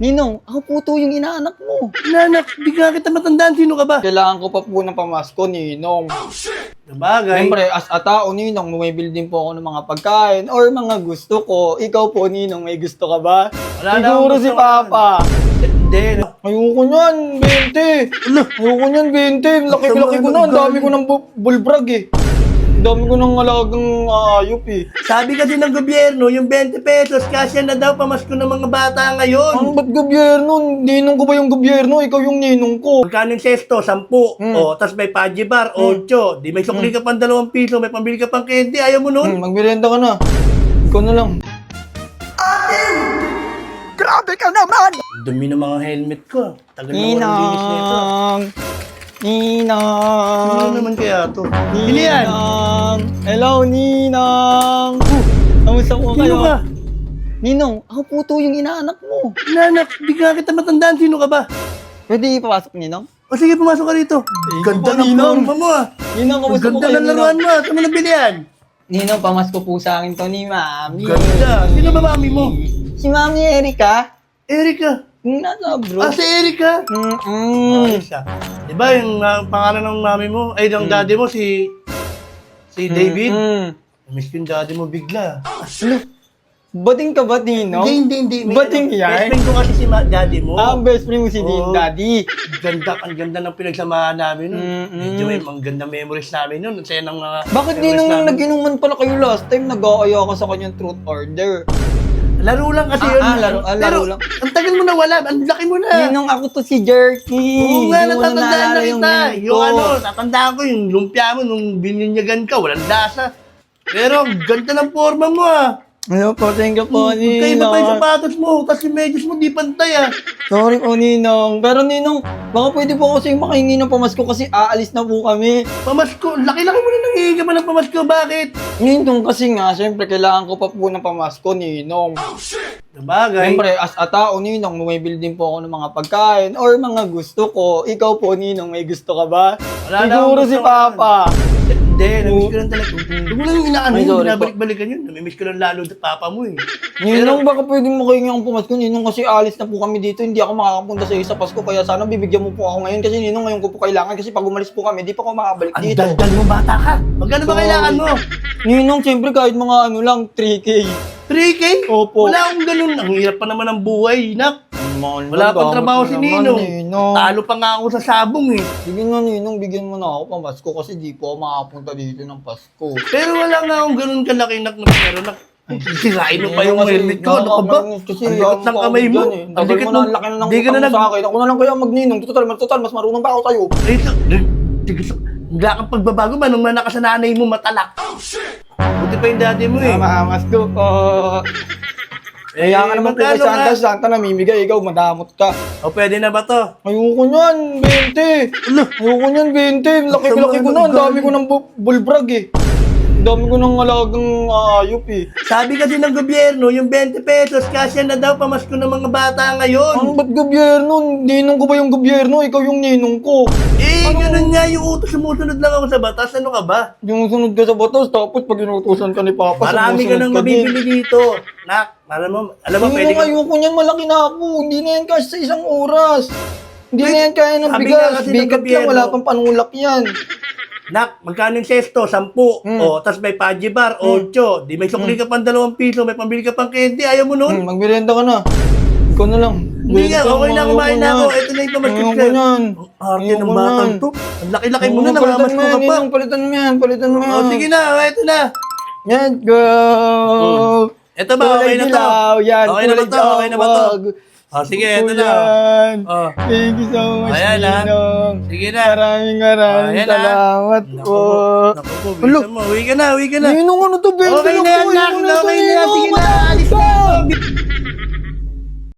Ninong, ako po to yung inaanak mo. Inanak, di ka kita matandaan. Sino ka ba? Kailangan ko pa po ng pamasko, Ninong. Sabagay. Siyempre, as a tao, Ninong, bumibili din po ako ng mga pagkain or mga gusto ko. Ikaw po, Ninong, may gusto ka ba? Wala na Siguro akong si gusto. Papa. Hindi. Ayoko niyan, 20. Ayoko niyan, 20. Laki-laki ko na. Ang dami ko ng bulbrag eh. Ang dami ko ng alagang ayop eh. Sabi kasi ng gobyerno, yung 20 pesos, kasya na daw pamasko ng mga bata ngayon. Ano ba't gobyerno? Ninong ko ba yung gobyerno? Ikaw yung ninong ko. Magkano yung sesto? 10. O, tas may Paji Bar, 8. Di may sukli ka pang 2 piso, may pambili ka pang candy. Ayaw mo nun? Magmerienda ka na. Ikaw na lang. Grabe ka naman! Dumi ng mga helmet ko. Tagal na walang linis na ito. Ninang! Ano naman kaya to? Bili yan! Ninang! Hello, Ninang! Kamusta po Sino kayo? ka? Ninong, ako po to yung inaanak mo. Inanak, di ka kita matandaan. Sino ka ba? Pwede ipapasok, Ninong? O sige, pumasok ka rito. Ganda ng Ninong. forma mo ah. Ninong, Ang kamusta po ganda kayo, ng laruan Ninong? mo. Saan mo nabili yan? Ninong, pamasko po sa akin to ni Mami. Ganda. Sino ba mami mo? Si Mami Erika. Erika. Yung nasa bro. Ah, si Erika. Mm-mm. Siya. Diba yung pangalan ng mami mo, ay ng daddy mo, si David? Miss ko yung daddy mo bigla. Ano? Bading ka ba, Ninong? Hindi. Ba't yan? Best friend ko kasi si daddy mo. Ang best friend mo si Oo. Daddy. Ang ganda ng pinagsamahan namin nun. Mm-mm. Medyo may mga ganda memories namin nun. Ang saya ng mga Bakit memories Ninong nung namin. nag-inuman pala kayo last time, nag-aaya ka sa kanyang truth order? Laro lang kasi yun. laro Pero, lang. ang tagal mo na wala. Ang laki mo na. Ninong, ako to si Jerky. Oo nga, Hindi mo natatandaan na naalala kita. name Yung ko. ano, tatandaan ko yung lumpia mo nung bininyagan ka, walang lasa. Pero ang ganda ng forma mo ah. Ano po, thank you po, Kaya iba pa yung Ninong. sapatos mo, tapos yung medyas mo di pantay ah. Sorry po, Ninong. Pero Ninong, baka pwede po kasi makahingi ng pamasko kasi aalis na po kami. Pamasko, laki-laki mo na nangihingi ka pa ng pamasko, bakit? Ninong, kasi nga, syempre, kailangan ko pa po ng pamasko, Ninong. Sabagay. Siyempre, as a tao, Ninong, bumibili din po ako ng mga pagkain or mga gusto ko. Ikaw po, Ninong, may gusto ka ba? Wala na Siguro akong si gusto. Papa. Hindi, namiss ko lang talaga. Huwag mo lang yung inaano Ay, yun, sorry po. binabalik-balikan yun. Namimiss ko lang lalo sa papa mo eh. Ninong, baka pwedeng makahingi ang pumasko. Ninong, kasi alis na po kami dito. Hindi ako makakapunta sa isa Pasko. Kaya sana bibigyan mo po ako ngayon. Kasi Ninong, ngayon ko po kailangan. Kasi pag umalis po kami, di pa ako makabalik Ang dito. daldal mo, bata ka. Magkano ba kailangan mo? Ninong, siyempre kahit mga ano lang, 3K. 3K? Opo. Wala akong ganun. Ang hirap pa naman ng buhay, nak. Mahal Wala na, pang damot trabaho mo si naman, Ninong. Ninong. Talo pa nga ako sa sabong eh. Sige nga, Ninong, bigyan mo na ako pamasko kasi di po ako makapunta dito ng Pasko. Pero wala nga akong ganun kalaki nak na pero nak. Sirain mo pa yung Kasi helmet ko. Ano ka ba? Kasi Ang likat ng kamay mo. Ang tagal mo na, ang laki na ng Di ka na utang mo nag... sa akin. Ako na lang kaya magninong. Total, mas marunong pa ako sa'yo. Dito. Wala kang pagbabago man nung mana ka sa nanay mo matalak. Buti pa yung daddy mo eh. Masko ko. Kaya ka naman po kay magkano nga? Santa namimigay. Ikaw, madamot ka. O pwede na ba to? Ayoko niyan, 20. Ayoko niyan, 20. Laki-laki ko na. Ang dami ko ng bulbrag eh. Ang dami ko ng alagang ayop eh. Sabi kasi ng gobyerno, yung 20 pesos, kasya na daw pamasko ng mga bata ngayon. Ano ba't gobyerno? Ninong ko ba yung gobyerno? Ikaw yung ninong ko. Ganun nga yung utos, sumusunod lang ako sa batas. Ano ka ba? Yung sunod ka sa batas, tapos pag inutusan ka ni Papa, Marami ka nang din. mabibili dito. Nak, alam mo, pwede Ninong, ka... ayoko niyan, malaki na ako. Hindi na yan kasi sa isang oras. Hindi na yan kaya ng Sabi nga bigas. kasi ng Bigat lang, gobyerno. wala pang panulak yan. Nak, magkano yung sesto? 10. O, tas may Paji Bar, 8. Di may sukli ka pang 2 piso, may pambili ka pang candy. Ayaw mo nun? Magmerienda ka na. Ikaw na lang. Hindi nga, okay na kumain na ako. Ito na yung pamasko Ayoko sa'yo. niyan. Ang arte ng Ayoko batang niyan. to. Ang laki-laki mo na, Palitan namamasko mo yan, ka pa. Ninong, palitan mo yan, palitan mo yan. O, sige na, ito na. Yan, go! Ito ba, okay na to? Dilaw, yan, Okay na ba to? Okay na ba to? wag. O, sige, ito na. Yan. Oh. Thank you so much, Ayan, ha? Ninong. Sige na. Maraming Ayan, ha? salamat po. Naku po, bilisan mo. Uwi ka na, uwi ka na. Ninong, ano to, 20 Okay lang na yan, po. nak. Ayoko na to, Okay na yan. Ninong. Sige na, alis Madamot ka. na.